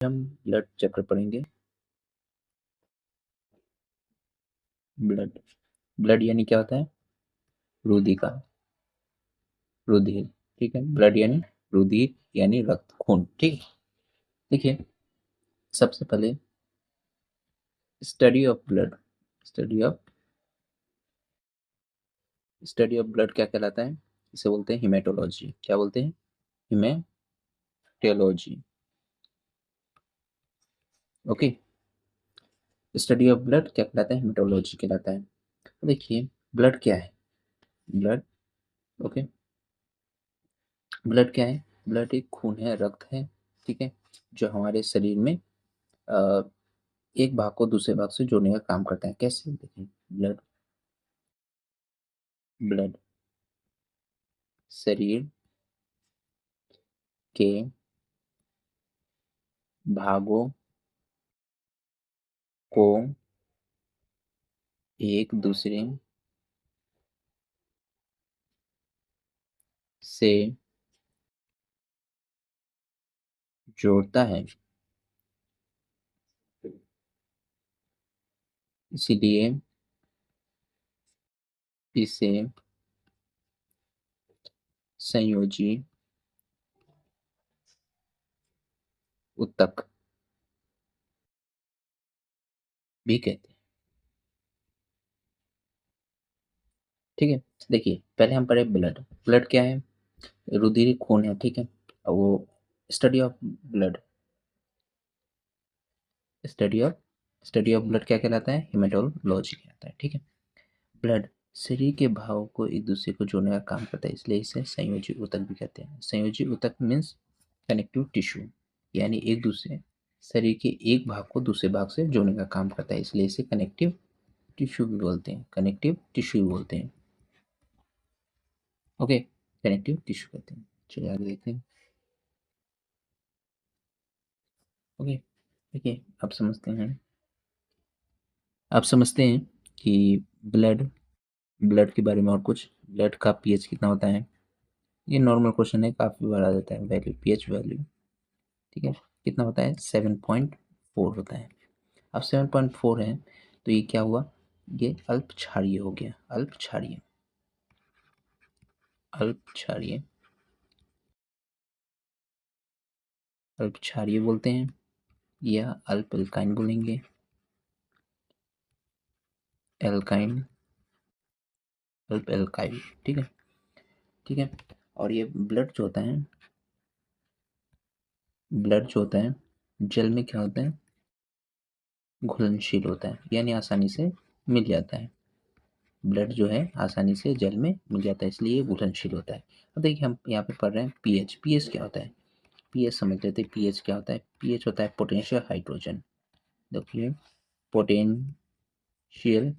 हम blood chapter पढ़ेंगे। Blood blood यानी क्या होता है? रुधिका, रुधिर। ठीक है, ब्लड यानी रुधिर यानी रक्त, खून। ठीक है, देखिए सबसे पहले study of blood, study of study of blood क्या कहलाता है? इसे बोलते हैं हिमेटोलॉजी। क्या बोलते हैं? Haematology. Okay, study of blood क्या कहलाता है? हिमेटोलॉजी कहलाता है। तो देखिए ब्लड क्या है? ब्लड, ओके, ब्लड क्या है? ब्लड एक खून है, रक्त है। ठीक है, जो हमारे शरीर में अ, एक भाग को दूसरे भाग से जोड़ने का काम करता है। कैसे? देखिए ब्लड, ब्लड शरीर के भागों को एक दूसरे से जोड़ता है, इसलिए इसे संयोजी ऊतक भी कहते हैं। ठीक है, देखिए पहले हम पढ़े ब्लड। ब्लड क्या है? रुधिर खून है। ठीक है, और वो study of blood, study of study of blood क्या कहलाता है? हिमेटोलॉजी कहलाता है। ठीक है, ब्लड शरीर के भावों को एक दूसरे को जोड़ने का काम करता है, इसलिए इसे संयोजी ऊतक भी कहते हैं। संयोजी ऊतक मीन्स कनेक्टिव टिश्यू, यानी एक दूसरे शरीर के एक भाग को दूसरे भाग से जोड़ने का काम करता है, इसलिए इसे कनेक्टिव टिश्यू भी बोलते हैं। कनेक्टिव टिश्यू भी बोलते हैं। ओके, कनेक्टिव टिश्यू कहते हैं। चलिए आगे देखते हैं। ओके, देखिए आप समझते हैं कि ब्लड ब्लड के बारे में और कुछ। ब्लड का पीएच कितना होता है? ये नॉर्मल क्वेश्चन है, काफ़ी बार आ जाता है। वैल्यू, पीएच वैल्यू, ठीक है, कितना होता है? 7.4 होता है। अब 7.4 है तो ये क्या हुआ? ये अल्प क्षारीय हो गया। अल्प क्षारीय, अल्प क्षारीय, अल्प क्षारीय बोलते हैं, या अल्प एल्काइन बोलेंगे। एल्काइन, अल्प एल्काइल। ठीक है, ठीक है। और ये ब्लड जो होता है, ब्लड जो होता है जल में क्या होता है? घुलनशील होता है, यानी आसानी से मिल जाता है। ब्लड जो है आसानी से जल में मिल जाता है, इसलिए ये घुलनशील होता है। अब देखिए हम यहाँ पे पढ़ रहे हैं पीएच। पीएच क्या होता है? पीएच समझ लेते हैं। पीएच क्या होता है? पीएच होता है पोटेंशियल हाइड्रोजन। देखिए, potential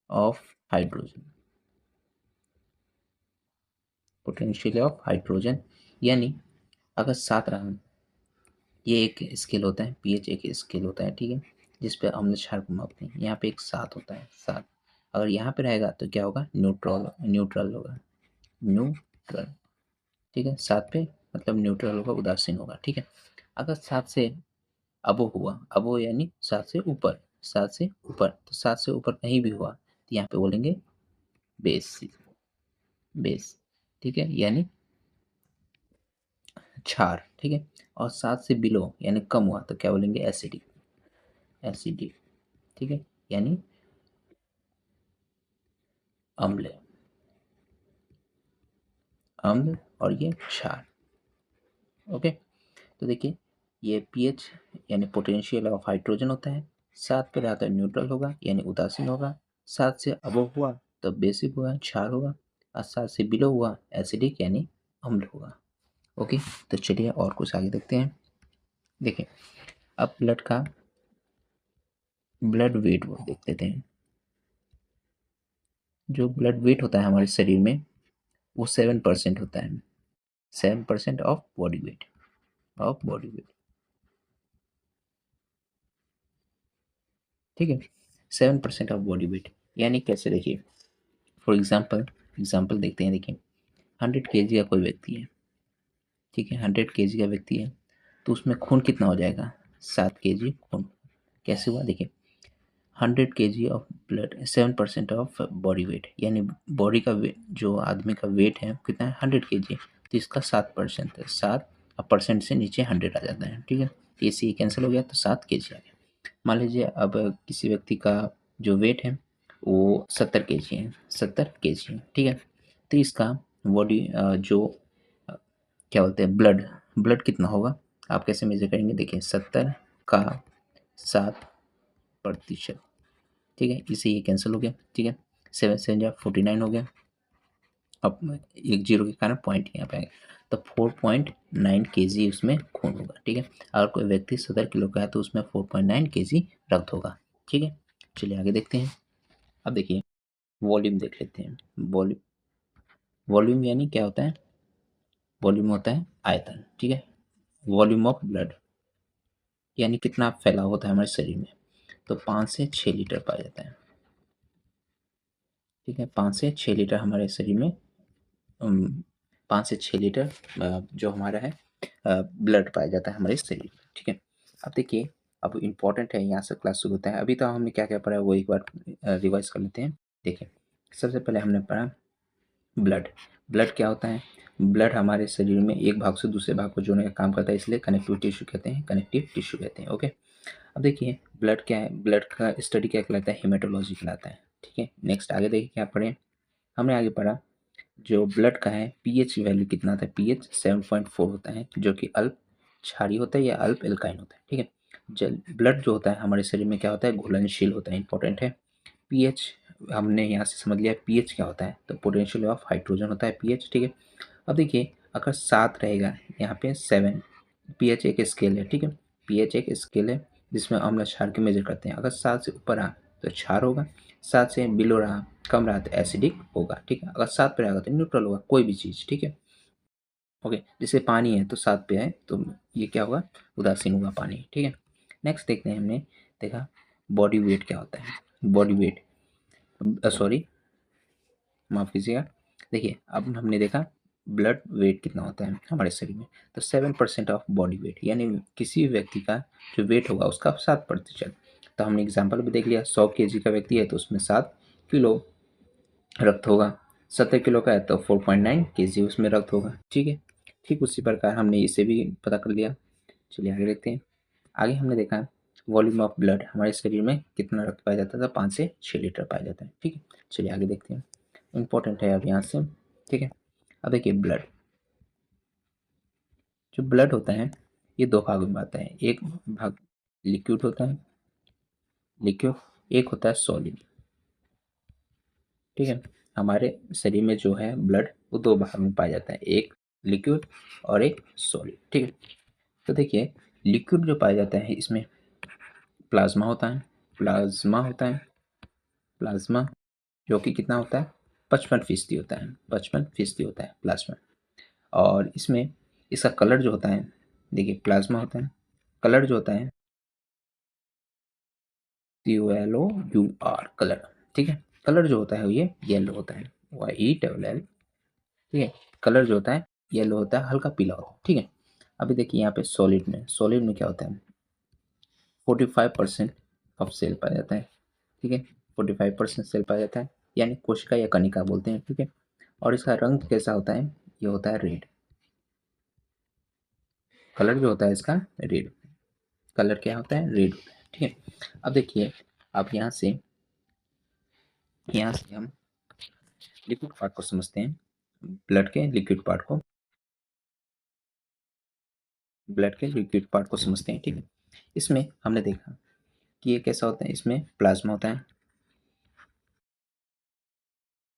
of hydrogen, potential of hydrogen, यानी अगर 7 रहा, ये एक स्केल होता है। पीएच एक स्केल होता है, ठीक है, जिस पे अम्ल क्षार को मापते हैं। यहाँ पे एक 7 होता है, 7। अगर यहाँ पे रहेगा तो क्या होगा? न्यूट्रल, न्यूट्रल होगा, न्यूट्रल। ठीक है, 7 पे मतलब न्यूट्रल होगा, उदासीन होगा। ठीक है, अगर 7 से अबो हुआ, अबो यानी 7 से ऊपर, 7 से ऊपर, तो 7 से ऊपर कहीं भी हुआ तो यहाँ पे बोलेंगे बेस, बेस। ठीक है, यानी क्षार। ठीक है, और 7 से बिलो यानी कम हुआ तो क्या बोलेंगे? Acidic, acidic. ठीक है, यानी अम्ल, अम्ल, और ये क्षार। ओके, तो देखिए ये पीएच यानी पोटेंशियल ऑफ हाइड्रोजन होता है। 7 पे रहा तो न्यूट्रल होगा यानी उदासीन होगा। 7 से अबव हुआ तो बेसिक हुआ, क्षार होगा। और 7 से बिलो हुआ एसिडिक यानी अम्ल होगा। ओके, तो चलिए और कुछ आगे देखते हैं। देखिए अब ब्लड का ब्लड वेट वो देख लेते हैं। जो ब्लड वेट होता है हमारे शरीर में वो 7% होता है। 7% of body weight, of body weight. ठीक है, 7% ऑफ बॉडी वेट, यानी कैसे? देखिए फॉर एग्जाम्पल देखते हैं। देखिए 100 केजी का कोई व्यक्ति है। ठीक है, 100 केजी का व्यक्ति है, तो उसमें खून कितना हो जाएगा, 7 kg खून। कैसे हुआ देखिए, 100 kg of blood 7% of body weight, यानी बॉडी का जो आदमी का वेट है कितना है 100 kg, तो इसका 7% है, 7 परसेंट से नीचे 100 आ जाता है, ठीक है। तो इसी कैंसिल हो गया तो 7 kg आ गया। मान लीजिए अब किसी व्यक्ति का जो वेट है वो 70 kg है, 70 kg है, ठीक है। तो इसका बॉडी जो क्या बोलते हैं ब्लड, ब्लड कितना होगा आप कैसे मेजर करेंगे, देखिए 70 का 7%, ठीक है। इसे ये कैंसिल हो गया, ठीक है। 7 7 जा 49 हो गया। अब एक जीरो के कारण पॉइंट यहाँ पे आएगा, तो 4.9 kg उसमें खून होगा, ठीक है। अगर कोई व्यक्ति 70 किलो का है तो उसमें 4.9 kg रक्त होगा, ठीक है। चलिए आगे देखते हैं। अब देखिए वॉल्यूम देख लेते हैं। वॉल्यूम, वॉल्यूम यानी क्या होता है, वॉल्यूम होता है आयतन, ठीक है। वॉल्यूम ऑफ ब्लड यानी कितना फैलाव होता है हमारे शरीर में, तो 5 से 6 लीटर पाया जाता है, ठीक है। 5 से 6 लीटर हमारे शरीर में 5 से 6 लीटर जो हमारा है ब्लड पाया जाता है हमारे शरीर में, ठीक है। अब देखिए, अब इम्पोर्टेंट है, यहाँ से क्लास शुरू होता है। अभी तो हमने क्या क्या पढ़ा है वो एक बार रिवाइज कर लेते हैं। देखिए सबसे पहले हमने पढ़ा ब्लड। ब्लड क्या होता है, ब्लड हमारे शरीर में एक भाग से दूसरे भाग को जोड़ने का काम करता है, इसलिए कनेक्टिव टिश्यू कहते हैं, कनेक्टिव टिश्यू कहते हैं, ओके। अब देखिए ब्लड क्या है, ब्लड का स्टडी क्या कहलाता है, हेमेटोलॉजी कहलाता है, ठीक है। नेक्स्ट आगे देखिए क्या पढ़े, हमने आगे पढ़ा जो ब्लड का है पीएच वैल्यू कितना होता है, पीएच 7.4 होता है, जो कि अल्प क्षारीय होता है या अल्प एल्काइन होता है, ठीक है। जल ब्लड जो होता है हमारे शरीर में क्या होता है, घुलनशील होता है, इंपॉर्टेंट है। पीएच हमने यहाँ से समझ लिया पीएच क्या होता है, तो पोटेंशियल ऑफ हाइड्रोजन होता है पीएच, ठीक है। अब देखिए अगर 7 रहेगा, यहाँ पे 7, पीएच एक स्केल है, ठीक है। पीएच एक स्केल है जिसमें अम्ल क्षार के मेजर करते हैं। अगर 7 से ऊपर आ तो क्षार होगा, 7 से बिलो रहा, कम रहा तो एसिडिक होगा, ठीक है। अगर 7 पे रहेगा तो न्यूट्रल होगा, कोई भी चीज़, ठीक है। ओके, जैसे पानी है तो 7 पे है तो ये क्या होगा, उदासीन होगा पानी, ठीक है। नेक्स्ट देखते हैं, हमने देखा बॉडी वेट क्या होता है, बॉडी वेट सॉरी माफ़ कीजिएगा। देखिए अब हमने देखा ब्लड वेट कितना होता है हमारे शरीर में, तो 7% ऑफ बॉडी वेट, यानी किसी भी व्यक्ति का जो वेट होगा उसका 7%। तो हमने एग्जाम्पल भी देख लिया, 100 kg का व्यक्ति है तो उसमें 7 किलो रक्त होगा, 70 किलो का है तो 4.9 kg उसमें रक्त होगा, ठीक है। ठीक उसी प्रकार हमने इसे भी पता कर लिया। चलिए आगे देखते हैं। आगे हमने देखा वॉल्यूम ऑफ ब्लड, हमारे शरीर में कितना रक्त पाया जाता था, 5 से 6 लीटर पाया जाता है, ठीक है। चलिए आगे देखते हैं, इंपॉर्टेंट है अब यहाँ से, ठीक है। अब देखिए ब्लड, जो ब्लड होता है ये दो भागों में आता है, एक भाग लिक्विड होता है, लिक्विड, एक होता है सॉलिड, ठीक है। हमारे शरीर में जो है ब्लड वो दो भाग में पाया जाता है, एक लिक्विड और एक सॉलिड, ठीक है। तो देखिए लिक्विड जो पाया जाता है इसमें प्लाज्मा होता है, प्लाज्मा होता है, प्लाज्मा जो कि कितना होता है 55% होता है, 55% होता है प्लाज्मा। और इसमें इसका कलर जो होता है, देखिए प्लाज्मा होता है, कलर जो होता है COLOUR कलर, ठीक है। कलर जो होता है ये येलो होता है, YELL, ठीक है। कलर जो होता है येलो होता है, हल्का पीला होता है, ठीक है। अभी देखिए यहाँ पे सॉलिड में क्या होता है 45% ऑफ सेल पाया जाता है, ठीक है। 45% सेल पाया जाता है, यानी कोशिका या कणिका बोलते हैं, ठीक है। और इसका रंग कैसा होता है, ये होता है रेड, कलर जो होता है इसका रेड, कलर क्या होता है रेड होता है, ठीक है। अब देखिए अब यहाँ से हम लिक्विड पार्ट को समझते हैं, ब्लड के लिक्विड पार्ट को, ब्लड के लिक्विड पार्ट को समझते हैं, ठीक है। इसमें हमने देखा कि ये कैसा होता है, इसमें प्लाज्मा होता है,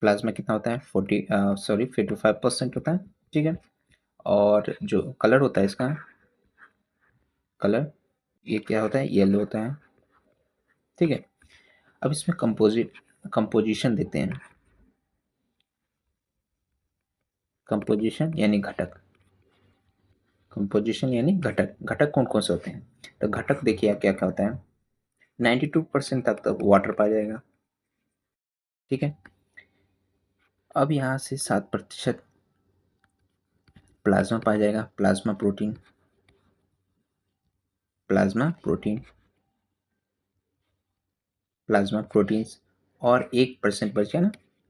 प्लाज्मा कितना होता है 55% होता है, ठीक है। और जो कलर होता है इसका, कलर ये क्या होता है येलो होता है, ठीक है। अब इसमें कंपोजिशन देते हैं, कंपोजिशन यानी घटक, कंपोजिशन यानी घटक, घटक कौन कौन से होते हैं, तो घटक देखिए क्या क्या होता है, 92% तक तो वाटर पाया जाएगा, ठीक है। अब यहाँ से 7% प्लाज्मा पाया जाएगा, plasma protein, plasma protein, plasma proteins, और 1% बच गया ना,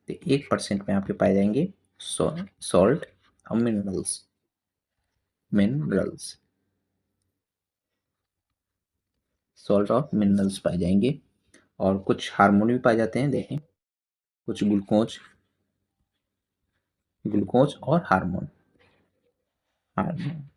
तो 1% में आपके पाए जाएंगे सॉल्ट और मिनरल्स, मिनरल्स, सॉल्ट और मिनरल्स पाए जाएंगे। और कुछ हार्मोन भी पाए जाते हैं, देखें कुछ ग्लूकोज, ग्लूकोज और हार्मोन, हार्मोन